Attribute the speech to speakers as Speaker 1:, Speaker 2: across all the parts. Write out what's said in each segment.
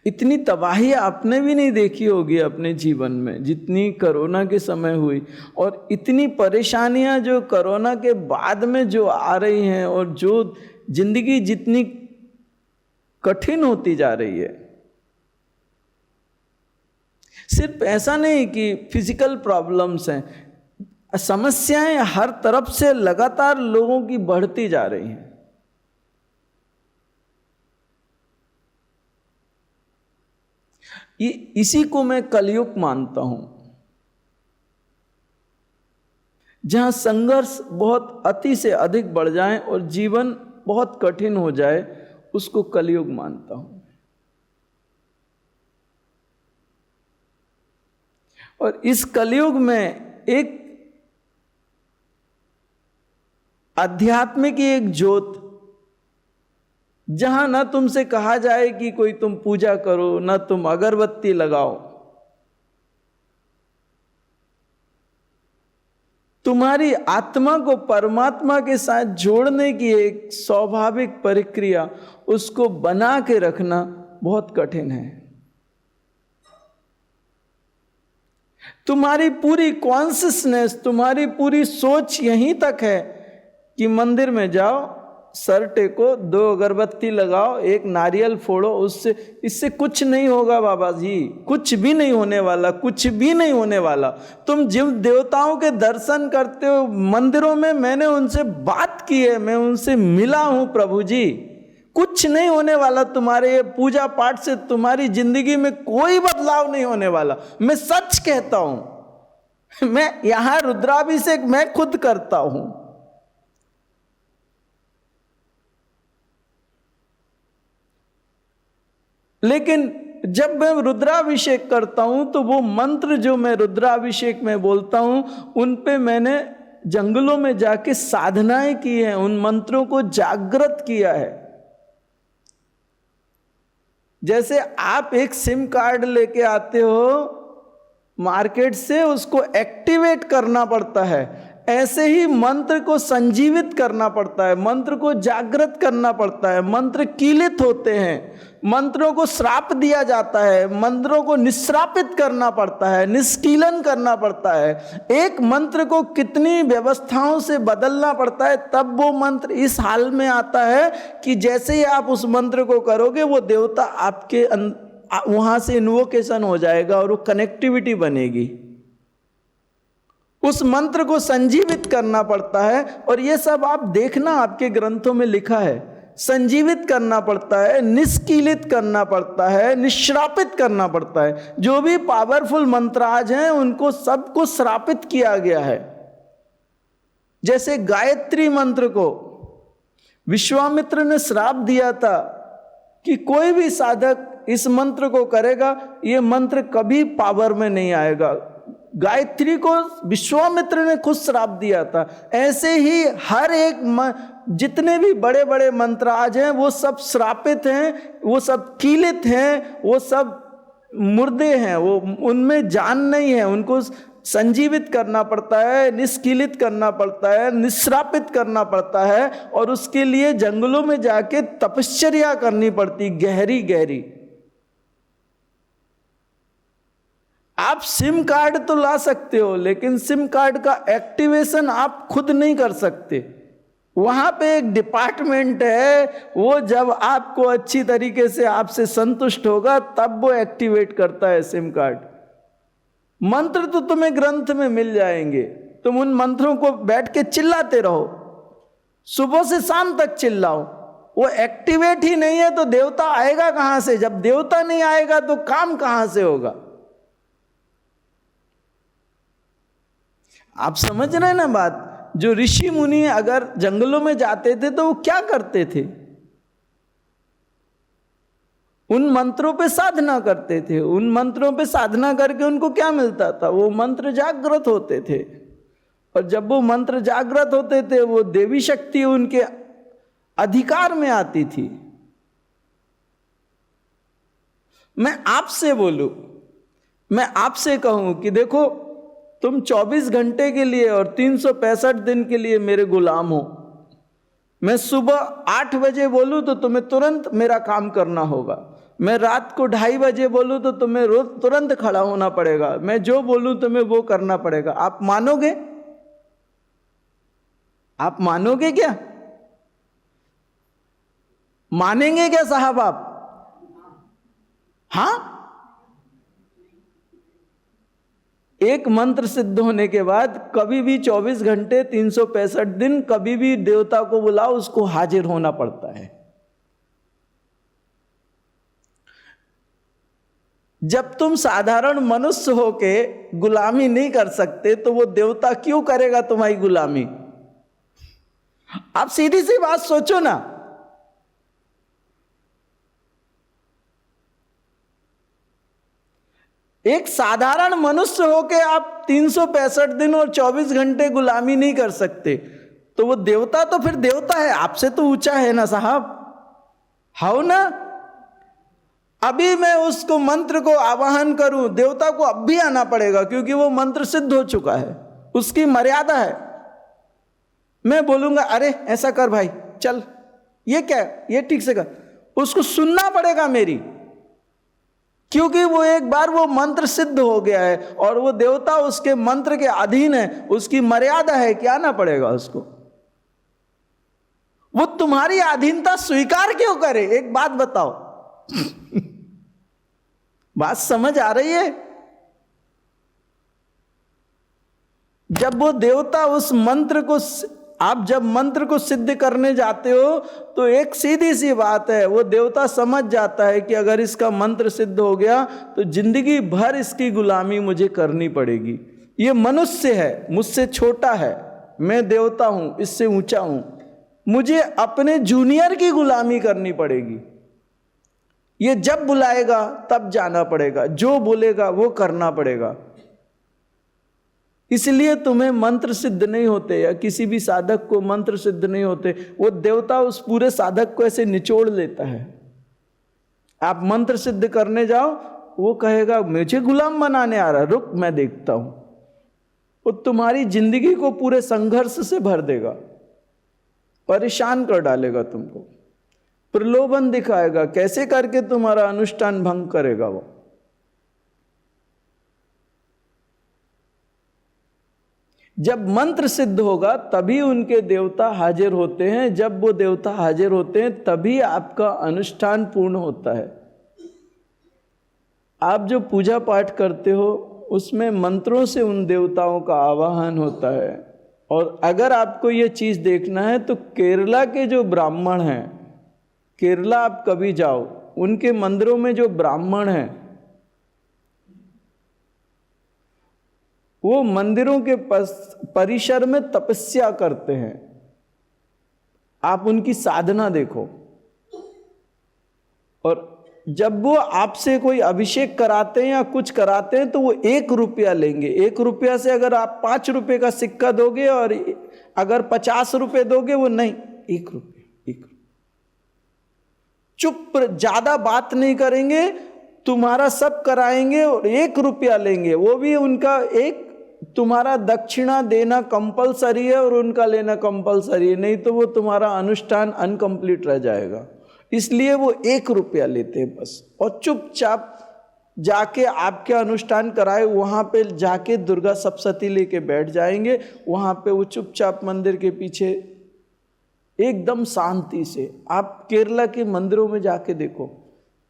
Speaker 1: इतनी तबाही आपने भी नहीं देखी होगी अपने जीवन में जितनी कोरोना के समय हुई, और इतनी परेशानियां जो कोरोना के बाद में जो आ रही हैं, और जो जिंदगी जितनी कठिन होती जा रही है। सिर्फ ऐसा नहीं कि फिजिकल प्रॉब्लम्स हैं, समस्याएं हर तरफ से लगातार लोगों की बढ़ती जा रही हैं। इसी को मैं कलयुग मानता हूं, जहां संघर्ष बहुत अति से अधिक बढ़ जाए और जीवन बहुत कठिन हो जाए, उसको कलयुग मानता हूं। और इस कलयुग में एक आध्यात्म की एक ज्योत, जहां ना तुमसे कहा जाए कि कोई तुम पूजा करो, ना तुम अगरबत्ती लगाओ, तुम्हारी आत्मा को परमात्मा के साथ जोड़ने की एक स्वाभाविक प्रक्रिया, उसको बना के रखना बहुत कठिन है। तुम्हारी पूरी कॉन्शियसनेस, तुम्हारी पूरी सोच यहीं तक है कि मंदिर में जाओ, सर टेको, 2 अगरबत्ती लगाओ, एक नारियल फोड़ो, इससे कुछ नहीं होगा बाबा जी, कुछ भी नहीं होने वाला, कुछ भी नहीं होने वाला। तुम जिन देवताओं के दर्शन करते हो मंदिरों में, मैंने उनसे बात की है, मैं उनसे मिला हूं प्रभु जी, कुछ नहीं होने वाला। तुम्हारे ये पूजा पाठ से तुम्हारी जिंदगी में कोई बदलाव नहीं होने वाला। मैं सच कहता हूं, मैं यहां रुद्राभिषेक मैं खुद करता हूं। लेकिन जब मैं रुद्राभिषेक करता हूं तो वो मंत्र जो मैं रुद्राभिषेक में बोलता हूं, उन पे मैंने जंगलों में जाके साधनाएं की हैं, उन मंत्रों को जागृत किया है। जैसे आप एक सिम कार्ड लेके आते हो मार्केट से, उसको एक्टिवेट करना पड़ता है, ऐसे ही मंत्र को संजीवित करना पड़ता है, मंत्र को जागृत करना पड़ता है। मंत्र कीलित होते हैं, मंत्रों को श्राप दिया जाता है, मंत्रों को निश्रापित करना पड़ता है, निष्कीलन करना पड़ता है। एक मंत्र को कितनी व्यवस्थाओं से बदलना पड़ता है, तब वो मंत्र इस हाल में आता है कि जैसे ही आप उस मंत्र को करोगे, वो देवता आपके वहां से इन्वोकेशन हो जाएगा और वो कनेक्टिविटी बनेगी। उस मंत्र को संजीवित करना पड़ता है, और ये सब आप देखना आपके ग्रंथों में लिखा है। संजीवित करना पड़ता है, निष्कीलित करना पड़ता है, निश्रापित करना पड़ता है। जो भी पावरफुल मंत्राज हैं उनको सबको श्रापित किया गया है। जैसे गायत्री मंत्र को विश्वामित्र ने श्राप दिया था कि कोई भी साधक इस मंत्र को करेगा, ये मंत्र कभी पावर में नहीं आएगा। गायत्री को विश्वामित्र ने खुद श्राप दिया था। ऐसे ही हर एक जितने भी बड़े बड़े मंत्राज हैं वो सब श्रापित हैं, वो सब कीलित हैं, वो सब मुर्दे हैं, वो उनमें जान नहीं है। उनको संजीवित करना पड़ता है, निष्कीलित करना पड़ता है, निश्रापित करना पड़ता है, और उसके लिए जंगलों में जाके तपश्चर्या करनी पड़ती, गहरी गहरी। आप सिम कार्ड तो ला सकते हो, लेकिन सिम कार्ड का एक्टिवेशन आप खुद नहीं कर सकते। वहां पे एक डिपार्टमेंट है, वो जब आपको अच्छी तरीके से आपसे संतुष्ट होगा तब वो एक्टिवेट करता है सिम कार्ड। मंत्र तो तुम्हें ग्रंथ में मिल जाएंगे, तुम उन मंत्रों को बैठ के चिल्लाते रहो, सुबह से शाम तक चिल्लाओ। वो एक्टिवेट ही नहीं है तो देवता आएगा कहां से? जब देवता नहीं आएगा तो काम कहां से होगा? आप समझ रहे हैं ना बात? जो ऋषि मुनि अगर जंगलों में जाते थे तो वो क्या करते थे? उन मंत्रों पे साधना करते थे। उन मंत्रों पे साधना करके उनको क्या मिलता था? वो मंत्र जागृत होते थे, और जब वो मंत्र जागृत होते थे वो देवी शक्ति उनके अधिकार में आती थी। मैं आपसे बोलूं, मैं आपसे कहूं कि देखो, तुम 24 घंटे के लिए और 365 दिन के लिए मेरे गुलाम हो। मैं सुबह 8 बजे बोलूं तो तुम्हें तुरंत मेरा काम करना होगा। मैं रात को 2:30 बजे बोलूं तो तुम्हें रोज तुरंत खड़ा होना पड़ेगा, मैं जो बोलूं तुम्हें वो करना पड़ेगा। आप मानोगे? आप मानोगे क्या? मानेंगे क्या साहब आप? हाँ, एक मंत्र सिद्ध होने के बाद कभी भी 24 घंटे 365 दिन कभी भी देवता को बुलाओ, उसको हाजिर होना पड़ता है। जब तुम साधारण मनुष्य होके गुलामी नहीं कर सकते तो वो देवता क्यों करेगा तुम्हारी गुलामी? आप सीधी सी बात सोचो ना। एक साधारण मनुष्य होके आप 365 दिन और 24 घंटे गुलामी नहीं कर सकते तो वो देवता तो फिर देवता है, आपसे तो ऊंचा है ना साहब, हाउ ना। अभी मैं उसको मंत्र को आवाहन करूं, देवता को अब भी आना पड़ेगा क्योंकि वो मंत्र सिद्ध हो चुका है, उसकी मर्यादा है। मैं बोलूंगा अरे ऐसा कर भाई, चल ये क्या है, ये ठीक से कर, उसको सुनना पड़ेगा मेरी, क्योंकि वो एक बार वो मंत्र सिद्ध हो गया है और वो देवता उसके मंत्र के अधीन है, उसकी मर्यादा है कि आना पड़ेगा उसको। वो तुम्हारी अधीनता स्वीकार क्यों करे? एक बात बताओ। बात समझ आ रही है? जब वो देवता उस मंत्र को, आप जब मंत्र को सिद्ध करने जाते हो तो एक सीधी सी बात है, वो देवता समझ जाता है कि अगर इसका मंत्र सिद्ध हो गया तो जिंदगी भर इसकी गुलामी मुझे करनी पड़ेगी। ये मनुष्य है, मुझसे छोटा है, मैं देवता हूं, इससे ऊंचा हूं, मुझे अपने जूनियर की गुलामी करनी पड़ेगी। ये जब बुलाएगा तब जाना पड़ेगा, जो बोलेगा वो करना पड़ेगा। इसलिए तुम्हें मंत्र सिद्ध नहीं होते या किसी भी साधक को मंत्र सिद्ध नहीं होते, वो देवता उस पूरे साधक को ऐसे निचोड़ लेता है। आप मंत्र सिद्ध करने जाओ, वो कहेगा मुझे गुलाम बनाने आ रहा, रुक मैं देखता हूं। वो तुम्हारी जिंदगी को पूरे संघर्ष से भर देगा, परेशान कर डालेगा तुमको, प्रलोभन दिखाएगा, कैसे करके तुम्हारा अनुष्ठान भंग करेगा वो। जब मंत्र सिद्ध होगा तभी उनके देवता हाजिर होते हैं, जब वो देवता हाजिर होते हैं तभी आपका अनुष्ठान पूर्ण होता है। आप जो पूजा पाठ करते हो उसमें मंत्रों से उन देवताओं का आवाहन होता है। और अगर आपको ये चीज़ देखना है तो केरला के जो ब्राह्मण हैं, केरला आप कभी जाओ, उनके मंदिरों में जो ब्राह्मण हैं वो मंदिरों के परिसर में तपस्या करते हैं। आप उनकी साधना देखो। और जब वो आपसे कोई अभिषेक कराते हैं या कुछ कराते हैं तो वो 1 रुपया लेंगे। 1 रुपया से अगर आप 5 रुपए का सिक्का दोगे और अगर 50 रुपए दोगे, वो नहीं, 1 रुपया, 1 रुपया। चुप, ज्यादा बात नहीं करेंगे, तुम्हारा सब कराएंगे और 1 रुपया लेंगे। वो भी उनका एक, तुम्हारा दक्षिणा देना कंपलसरी है और उनका लेना कंपलसरी है, नहीं तो वो तुम्हारा अनुष्ठान अनकंप्लीट रह जाएगा। इसलिए वो 1 रुपया लेते हैं बस। और चुपचाप जाके आपके अनुष्ठान कराए, वहाँ पे जाके दुर्गा सप्तशती लेके बैठ जाएंगे। वहाँ पे वो चुपचाप मंदिर के पीछे एकदम शांति से। आप केरला के मंदिरों में जाके देखो,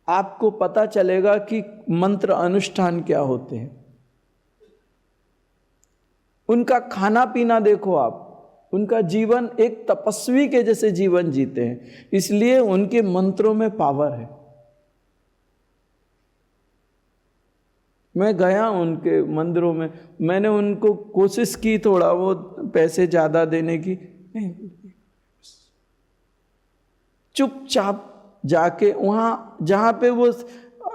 Speaker 1: आपको पता चलेगा कि मंत्र अनुष्ठान क्या होते हैं। उनका खाना पीना देखो आप, उनका जीवन एक तपस्वी के जैसे जीवन जीते हैं, इसलिए उनके मंत्रों में पावर है। मैं गया उनके मंदिरों में, मैंने उनको कोशिश की थोड़ा वो पैसे ज़्यादा देने की, नहीं, चुपचाप जाके वहाँ जहाँ पे वो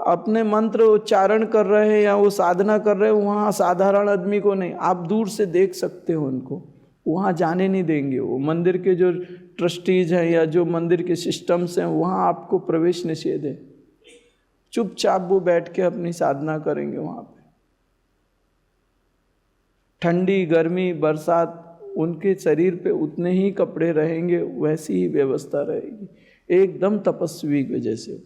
Speaker 1: अपने मंत्र उच्चारण कर रहे हैं या वो साधना कर रहे हैं, वहाँ साधारण आदमी को नहीं, आप दूर से देख सकते हो उनको, वहाँ जाने नहीं देंगे। वो मंदिर के जो ट्रस्टीज हैं या जो मंदिर के सिस्टम्स हैं, वहाँ आपको प्रवेश निषेध है। चुपचाप वो बैठ के अपनी साधना करेंगे वहाँ पे। ठंडी, गर्मी, बरसात, उनके शरीर पे उतने ही कपड़े रहेंगे, वैसी ही व्यवस्था रहेगी, एकदम तपस्वी के जैसे।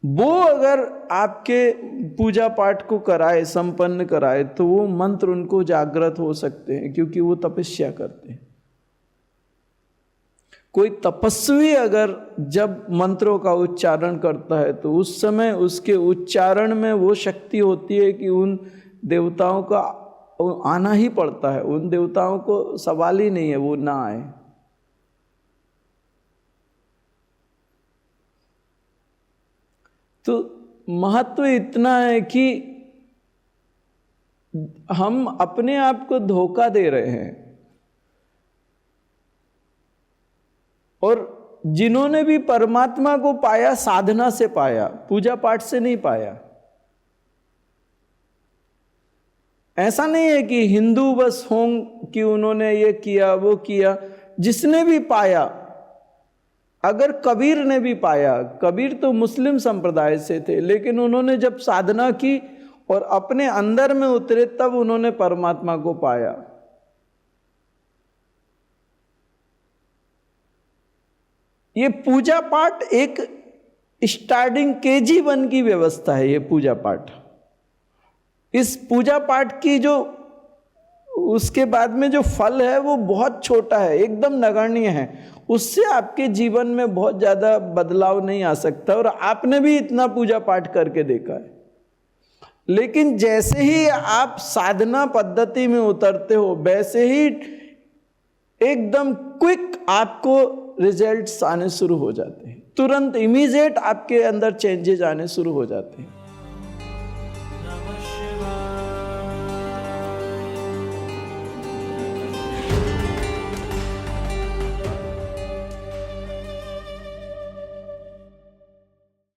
Speaker 1: वो अगर आपके पूजा पाठ को कराए, संपन्न कराए, तो वो मंत्र उनको जागृत हो सकते हैं, क्योंकि वो तपस्या करते हैं। कोई तपस्वी अगर जब मंत्रों का उच्चारण करता है तो उस समय उसके उच्चारण में वो शक्ति होती है कि उन देवताओं का आना ही पड़ता है, उन देवताओं को सवाल ही नहीं है वो ना आए। तो महत्व इतना है कि हम अपने आप को धोखा दे रहे हैं, और जिन्होंने भी परमात्मा को पाया साधना से पाया, पूजा पाठ से नहीं पाया। ऐसा नहीं है कि हिंदू बस हों कि उन्होंने ये किया वो किया। जिसने भी पाया, अगर कबीर ने भी पाया, कबीर तो मुस्लिम संप्रदाय से थे, लेकिन उन्होंने जब साधना की और अपने अंदर में उतरे तब उन्होंने परमात्मा को पाया। ये पूजा पाठ एक स्टार्टिंग KG1 की व्यवस्था है। ये पूजा पाठ, इस पूजा पाठ की जो उसके बाद में जो फल है वो बहुत छोटा है, एकदम नगण्य है। उससे आपके जीवन में बहुत ज़्यादा बदलाव नहीं आ सकता, और आपने भी इतना पूजा पाठ करके देखा है। लेकिन जैसे ही आप साधना पद्धति में उतरते हो, वैसे ही एकदम क्विक आपको रिजल्ट्स आने शुरू हो जाते हैं, तुरंत इमीडिएट आपके अंदर चेंजेस आने शुरू हो जाते हैं।